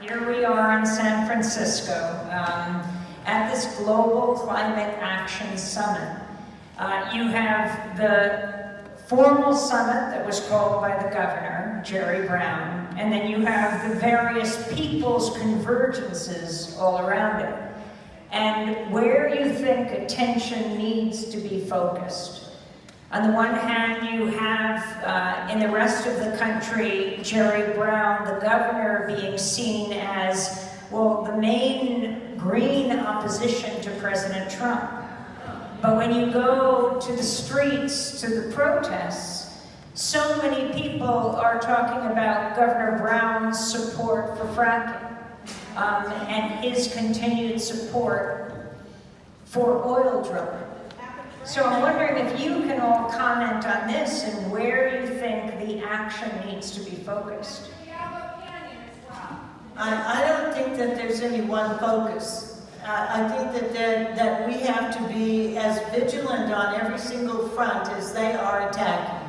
Here we are in San Francisco at this Global Climate Action Summit. You have the formal summit that was called by the governor, Jerry Brown, and then you have the various people's convergences all around it. And where you think attention needs to be focused. On the one hand, you have, in the rest of the country, Jerry Brown, the governor, being seen as, well, the main green opposition to President Trump. But when you go to the streets, to the protests, so many people are talking about Governor Brown's support for fracking and his continued support for oil drilling. So I'm wondering if you can all comment on this and where you think the action needs to be focused. I don't think that there's any one focus. I think that we have to be as vigilant on every single front as they are attacking.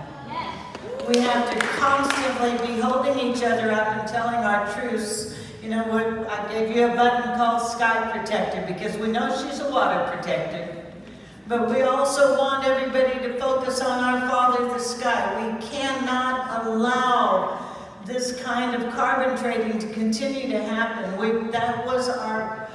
We have to constantly be holding each other up and telling our truths. You know what, I gave you a button called Sky Protector because we know she's a water protector. But we also want everybody to focus on our Father, the sky. We cannot allow this kind of carbon trading to continue to happen. That was our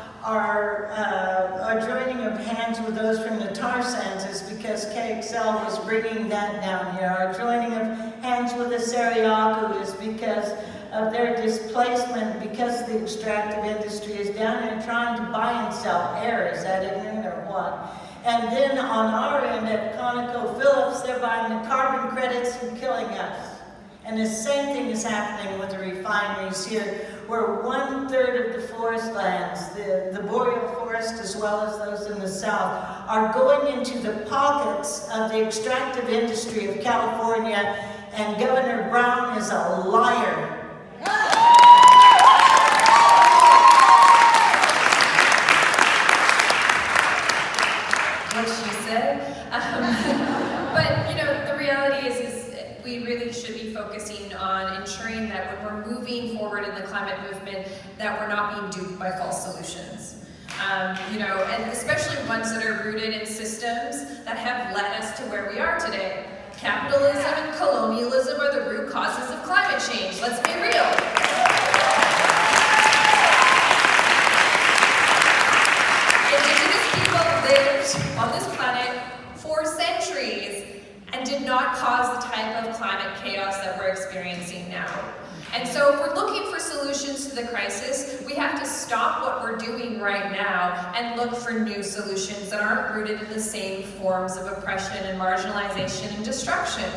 joining of hands with those from the tar sands is because KXL was bringing that down here. Our joining of hands with the Sariaku is because of their displacement, because the extractive industry is down there trying to buy and sell air. Is that ignorant or what? And then on our end at ConocoPhillips, they're buying the carbon credits and killing us. And the same thing is happening with the refineries here, where 1/3 of the forest lands, the boreal forest as well as those in the south, are going into the pockets of the extractive industry of California, and Governor Brown is a liar. What she said. But you know, the reality is we really should be focusing on ensuring that when we're moving forward in the climate movement, that we're not being duped by false solutions. You know, and especially ones that are rooted in systems that have led us to where we are today. Capitalism and colonialism are the root causes of climate change. Let's be real. Indigenous people lived on this planet for centuries and did not cause the type of climate chaos that we're experiencing now. And so if we're looking for solutions to the crisis, we have to stop what we're doing right now and look for new solutions that aren't rooted in the same forms of oppression and marginalization and destruction.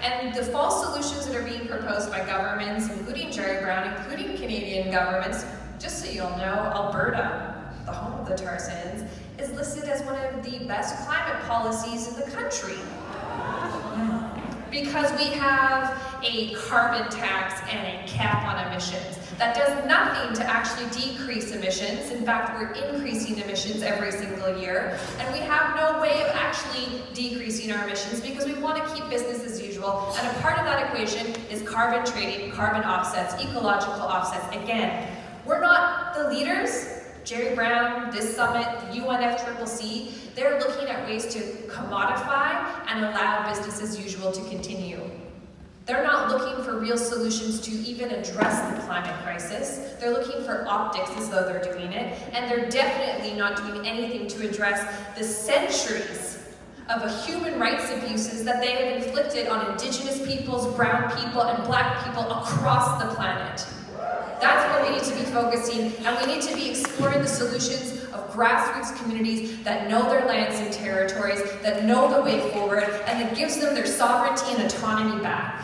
And the false solutions that are being proposed by governments, including Jerry Brown, including Canadian governments, just so you'll know, Alberta, the home of the tar sands, is listed as one of the best climate policies in the country. Because we have a carbon tax and a cap on emissions that does nothing to actually decrease emissions. In fact, we're increasing emissions every single year, and we have no way of actually decreasing our emissions because we want to keep business as usual. And a part of that equation is carbon trading, carbon offsets, ecological offsets. Again, we're not the leaders. Jerry Brown, this summit, UNFCCC, they're looking at ways to commodify and allow business as usual to continue. They're not looking for real solutions to even address the climate crisis. They're looking for optics as though they're doing it, and they're definitely not doing anything to address the centuries of human rights abuses that they have inflicted on Indigenous peoples, brown people, and black people across the planet. That's where we need to be focusing, and we need to be exploring the solutions of grassroots communities that know their lands and territories, that know the way forward, and that gives them their sovereignty and autonomy back.